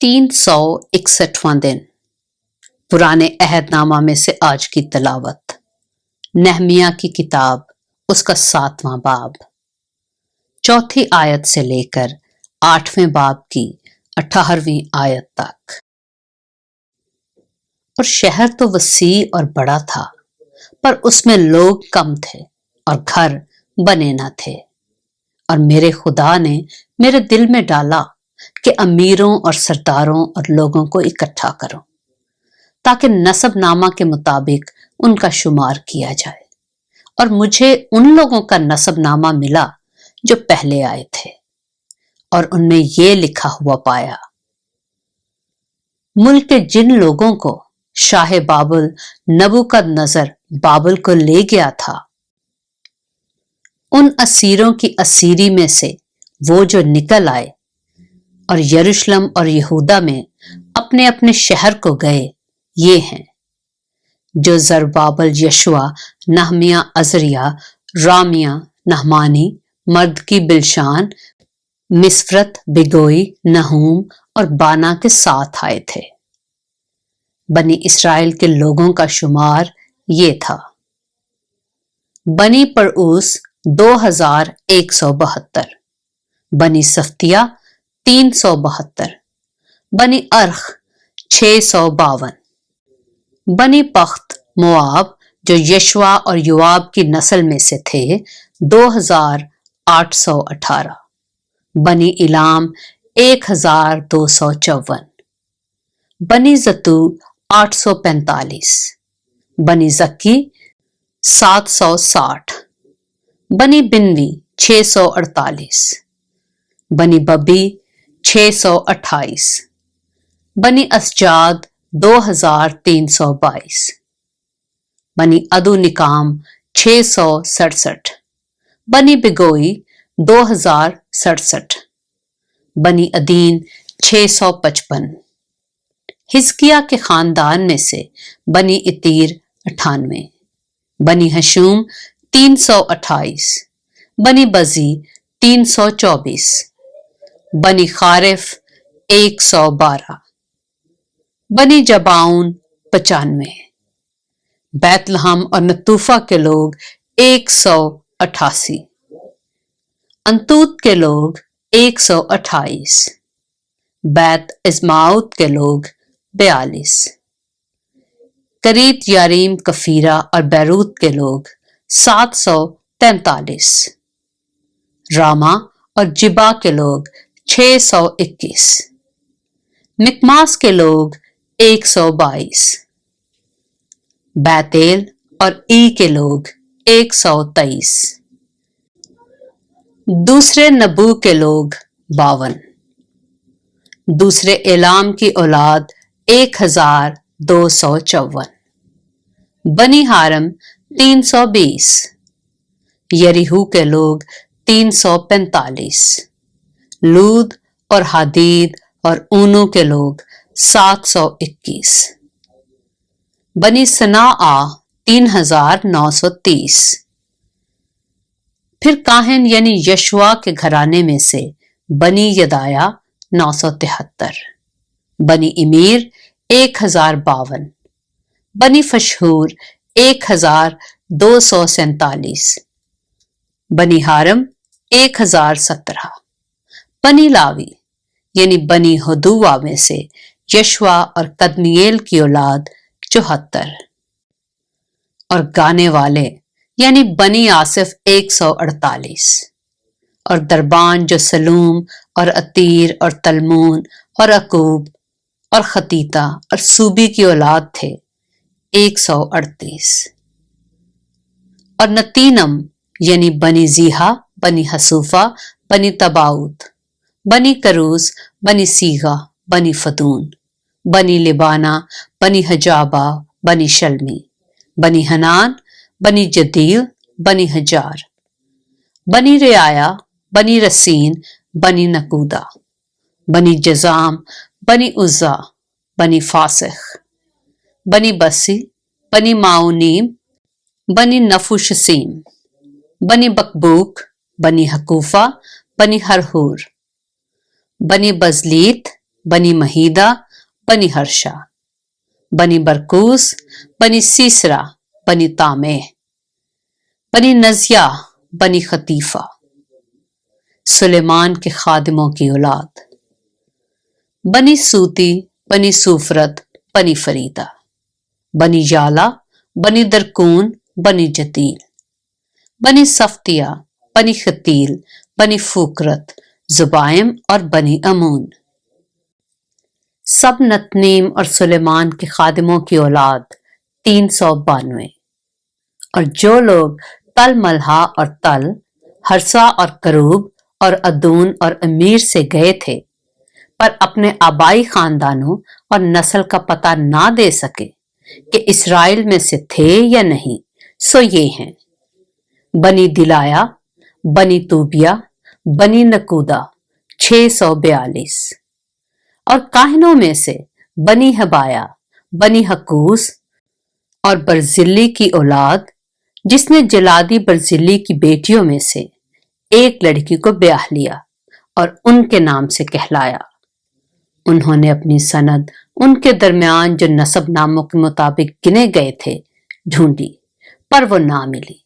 361واں دن پرانے عہد نامہ میں سے آج کی تلاوت نہمیہ کی کتاب اس کا 7واں باب 4 آیت سے لے کر 8ویں باب کی 18ویں آیت تک۔ اور شہر تو وسیع اور بڑا تھا، پر اس میں لوگ کم تھے اور گھر بنے نہ تھے۔ اور میرے خدا نے میرے دل میں ڈالا کہ امیروں اور سرداروں اور لوگوں کو اکٹھا کرو تاکہ نسب نامہ کے مطابق ان کا شمار کیا جائے۔ اور مجھے ان لوگوں کا نسب نامہ ملا جو پہلے آئے تھے، اور ان میں یہ لکھا ہوا پایا: ملک کے جن لوگوں کو شاہ بابل نبوکدنضر بابل کو لے گیا تھا، ان اسیروں کی اسیری میں سے وہ جو نکل آئے اور یروشلم اور یہودا میں اپنے اپنے شہر کو گئے، یہ ہیں جو زربابل، یشوع، نہمیہ، عزریہ، رامیہ، نحمانی، مردکی، بلشان، مسفرت، بگوئی، نحوم اور بانا کے ساتھ آئے تھے۔ بنی اسرائیل کے لوگوں کا شمار یہ تھا: بنی پرعوس 2172، بنی صفتیہ 372، بنی ارخ 652، بنی پخت مواب جو یشوع اور یواب کی نسل میں سے تھے 2818، بنی الام 1254، بنی زتو 845، بنی زکی 760، بنی بنوی 648، بنی ببی 628، بنی اسجاد 2322، بنی ادو نکام 667، بنی بگوئی 2067، بنی ادین 655۔ حزقیہ کے خاندان میں سے بنی عتیر 98، بنی حشوم 328، بنی بزی 324، بنی خارف 112، بنی جباؤن 95، بیت لحم اور نتوفہ کے لوگ 188، انتوت کے لوگ 128، بیت ازماؤت کے لوگ 42، کریت یاریم، کفیرہ اور بیروت کے لوگ 743، راما اور جبا کے لوگ 621، مکماس کے لوگ 122، بیتیل اور ای کے لوگ 123، دوسرے نبو کے لوگ 52، دوسرے اعلام کی اولاد 1254، بنی ہارم 320، یریہو کے لوگ 345، لود اور حدید اور اونو کے لوگ 721، بنی صناعہ 3930۔ پھر کاہن یعنی یشوع کے گھرانے میں سے بنی یدایا 973، بنی امیر 1052، بنی فشہور 1247، بنی ہارم 1017، بنی لاوی یعنی بنی ہدوہ میں سے یشوع اور قدمییل کی اولاد 74، اور گانے والے یعنی بنی آصف 148، اور دربان جو سلوم اور عتیر اور تلمون اور عقوب اور خطیطہ اور سوبی کی اولاد تھے 138، اور نتینم یعنی بنی زیحہ، بنی حسوفہ، بنی تباؤت، بنی کروز، بنی سیغہ، بنی فتون، بنی لبانہ، بنی حجابہ، بنی شلمی، بنی حنان، بنی جدیل، بنی حجار، بنی رعایا، بنی رسین، بنی نکودہ، بنی جزام، بنی عزا، بنی فاسخ، بنی بسی، بنی معونیم، بنی نفوشسیم، بنی بکبوک، بنی حکوفہ، بنی ہرہور، بنی بزلیت، बनी महीदा, बनी हर्षा, बनी बरकूस, बनी सीसरा, बनी तामेह, बनी नजिया, बनी खतीफा। सुलेमान के खादिमों की औलाद, बनी सूती, बनी सूफरत, बनी फरीदा, बनी जाला, बनी दरकून, बनी जतील, बनी सफ्तिया, बनी खतील, बनी फूकरत, जुबाइम और बनी अमून। सब नतनीम और सुलेमान के खादिमों की औलाद 392। और जो लोग तल मलहा और तल हरसा और करूब और अदून और अमीर से गए थे, पर अपने आबाई खानदानों और नस्ल का पता ना दे सके कि इसराइल में से थे या नहीं, सो ये हैं: बनी दिलाया, बनी तूबिया, बनी नकूदा 642। और काहिनों में से बनी हबाया, बनी हकूस और बरजिल्ली की औलाद, जिसने जलादी बरजिल्ली की बेटियों में से एक लड़की को ब्याह लिया और उनके नाम से कहलाया। उन्होंने अपनी सनद उनके दरमियान जो नसब नामों के मुताबिक गिने गए थे ढूंढी, पर वो ना मिली,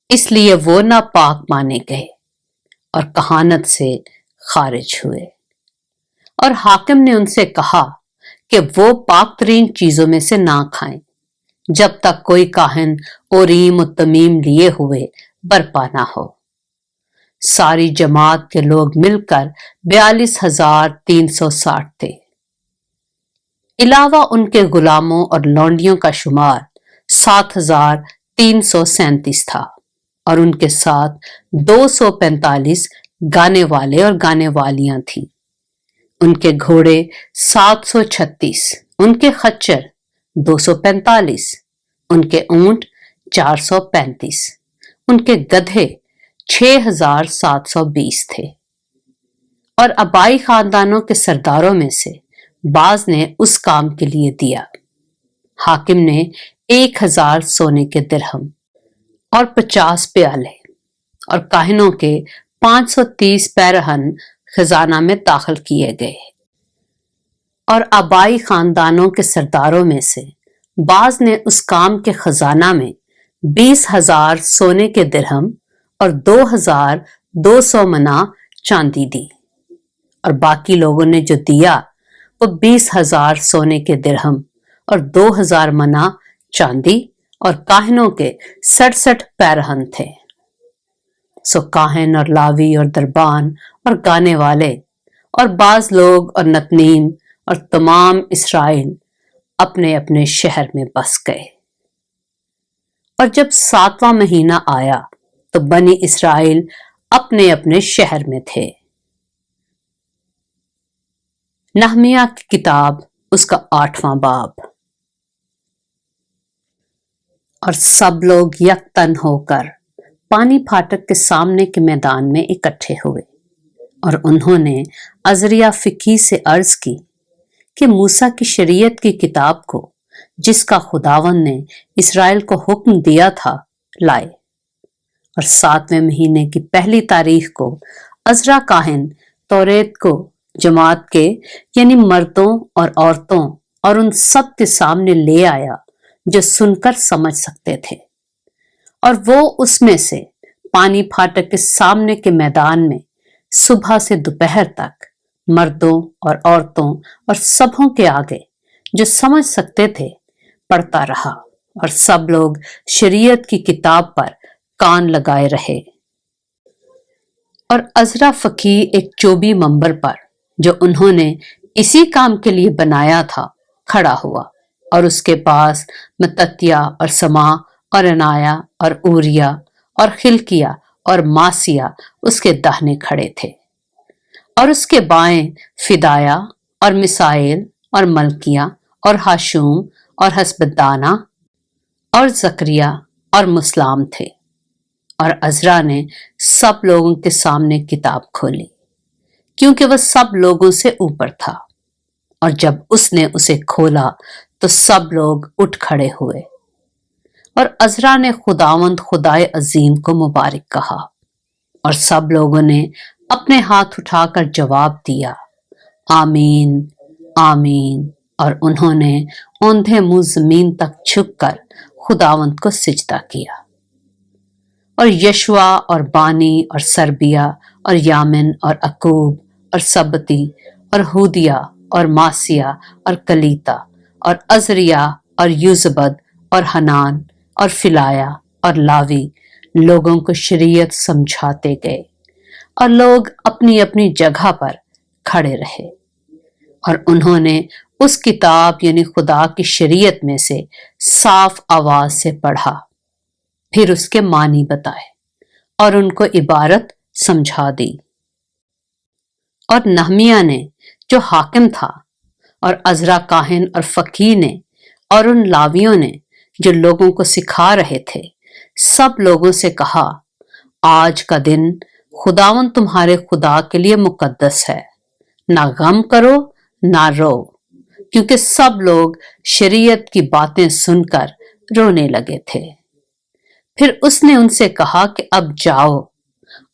इसलिए वो नापाक माने गए और कहानत से खारिज हुए। और हाकिम ने उनसे कहा कि वो पाक तरीन चीजों में से ना खाएं, जब तक कोई काहिन ओरीम और तमीम लिए हुए बरपा ना हो। सारी जमात के लोग मिलकर 42,360 थे। इलावा उनके गुलामों और लौंडियों का शुमार 7,337 था और उनके साथ 245 गाने वाले और गाने वालियां थीं। उनके घोड़े 736, उनके खच्चर 245, उनके ऊंट 435, उनके गधे 6,720 थे। और आबाई खानदानों के सरदारों में से बाज ने उस काम के लिए दिया। हाकिम ने 1000 सोने के दिरहम और 50 प्याले और काहिनों के 530 पैरहन खजाना में दाखिल किए गए। और आबाई खानदानों के सरदारों में से बाज ने उस काम के खजाना में 20,000 सोने के दिरहम और 2,200 मना चांदी दी। और बाकी लोगों ने जो दिया वो 20,000 सोने के दिरहम और 2,000 मना चांदी और काहिनों के 67 पैरहन थे। सो काहिन और लावी और दरबान और गाने वाले और बाज लोग और नतनीम और तमाम इसराइल अपने अपने शहर में बस गए। और जब 7वां महीना आया तो बनी इसराइल अपने अपने शहर में थे। नहमिया की किताब, उसका 8वां बाब। और सब लोग यकतन होकर पानी फाटक के सामने के मैदान में इकट्ठे हुए और उन्होंने अजरिया फिकी से अर्ज की कि मूसा की शरीयत की किताब को, जिसका खुदावन ने इसराइल को हुक्म दिया था, लाए। और 7वें महीने की पहली तारीख को अजरा काहिन तौरेत को जमात के यानी मर्दों और औरतों और उन सब के सामने ले आया जो सुनकर समझ सकते थे। और वो उसमें से पानी फाटक के सामने के मैदान में सुबह से दोपहर तक मर्दों और औरतों और सबों के आगे जो समझ सकते थे पढ़ता रहा। और सब लोग शरीयत की किताब पर कान लगाए रहे। और अजरा फकी एक चोबी मंबर पर, जो उन्होंने इसी काम के लिए बनाया था, खड़ा हुआ और उसके पास मततिया और समा और अनाया और ऊरिया और खिलकिया और मासिया उसके दाहिने खड़े थे। और उसके बाएं फिदाया और मिसाइल और मलकिया और हाशूम और हसबदाना और जकरिया और मुसलाम थे। और अजरा ने सब लोगों के सामने किताब खोली, क्योंकि वह सब लोगों से ऊपर था। और जब उसने उसे खोला तो सब लोग उठ खड़े हुए। और अजरा ने खुदावंद खुदाए अजीम को मुबारक कहा। और सब लोगों ने अपने हाथ उठाकर जवाब दिया, आमीन आमीन। और उन्होंने औंधे मुंह जमीन तक झुककर खुदावंद को सिजदा किया। और यशुआ और बानी और सरबिया और यामिन और अकूब और सबती और हुदिया और मासिया और कलीता और अजरिया और यूजबद और हनान और फिलाया और लावी लोगों को शरीयत समझाते गए, और लोग अपनी अपनी जगह पर खड़े रहे। और उन्होंने उस किताब यानी खुदा की शरीयत में से साफ आवाज से पढ़ा, फिर उसके मानी बताए और उनको इबारत समझा दी। और नहमिया ने जो हाकिम था, और अजरा काहिन और फकीर ने, और उन लावियों ने जो लोगों को सिखा रहे थे, सब लोगों से कहा, आज का दिन खुदावन तुम्हारे खुदा के लिए मुकद्दस है, ना गम करो ना रो। क्योंकि सब लोग शरीयत की बातें सुनकर रोने लगे थे। फिर उसने उनसे कहा कि अब जाओ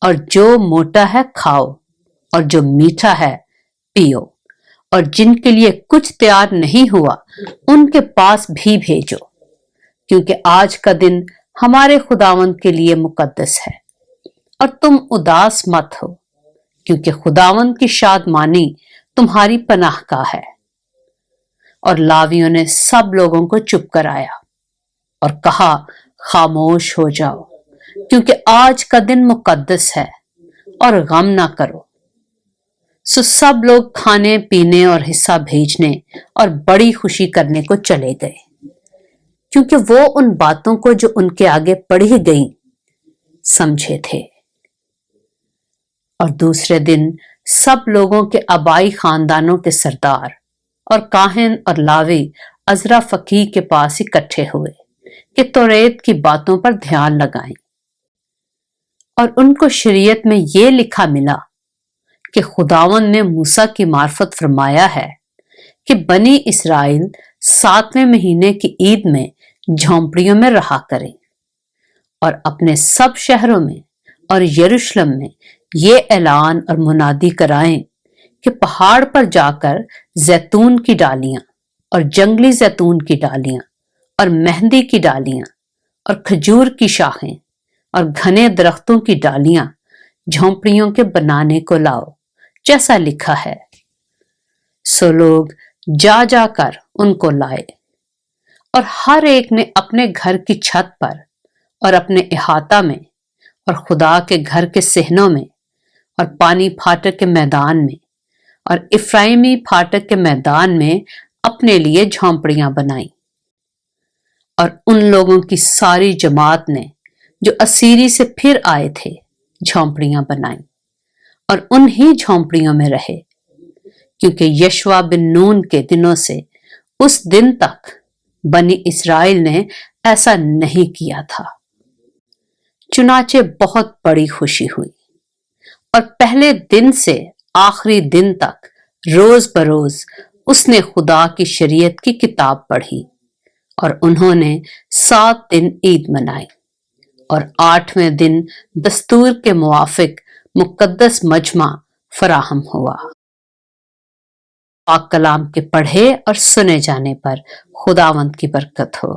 और जो मोटा है खाओ, और जो मीठा है पियो, और जिनके लिए कुछ तैयार नहीं हुआ उनके पास भी भेजो, क्योंकि आज का दिन हमारे खुदावंद के लिए मुकद्दस है। और तुम उदास मत हो, क्योंकि खुदावंद की शादमानी तुम्हारी पनाह का है। और लावियों ने सब लोगों को चुप कराया और कहा, खामोश हो जाओ, क्योंकि आज का दिन मुकद्दस है, और गम ना करो। सो सब लोग खाने पीने और हिस्सा भेजने और बड़ी खुशी करने को चले गए, क्योंकि वो उन बातों को जो उनके आगे पढ़ी गई समझे थे। और दूसरे दिन सब लोगों के आबाई खानदानों के सरदार और काहिन और लावी अजरा फकीह के पास इकट्ठे हुए कि तौरेत की बातों पर ध्यान लगाएं। और उनको शरीयत में ये लिखा मिला कि खुदावन ने मूसा की मार्फत फरमाया है कि बनी इस्राएल 7वें महीने की ईद में झोंपड़ियों में रहा करें, और अपने सब शहरों में और यरूशलेम में ये ऐलान और मुनादी कराएं कि पहाड़ पर जाकर जैतून की डालियां और जंगली जैतून की डालियां और मेहंदी की डालियां और खजूर की शाखें और घने दरख्तों की डालियां झोंपड़ियों के बनाने को लाओ, जैसा लिखा है। सो लोग जा जाकर उनको लाए, और हर एक ने अपने घर की छत पर और अपने इहाता में और खुदा के घर के सहनों में और पानी फाटक के मैदान में और इफ्राइमी फाटक के मैदान में अपने लिए झोंपड़ियां बनाई। और उन लोगों की सारी जमात ने जो असीरी से फिर आए थे झोंपड़ियां बनाई, और उन्हीं झोंपड़ियों में रहे, क्योंकि यशवा बिन नून के दिनों से उस दिन तक बनी इस्राएल ने ऐसा नहीं किया था। चुनाचे बहुत बड़ी खुशी हुई, और पहले दिन से आखिरी दिन तक रोज बरोज उसने खुदा की शरीयत की किताब पढ़ी। और उन्होंने 7 दिन ईद मनाई, और 8वें दिन दस्तूर के मुआफिक मुकद्दस मजमा फराहम हुआ। पाक कलाम के पढ़े और सुने जाने पर खुदावंद की बरकत हो।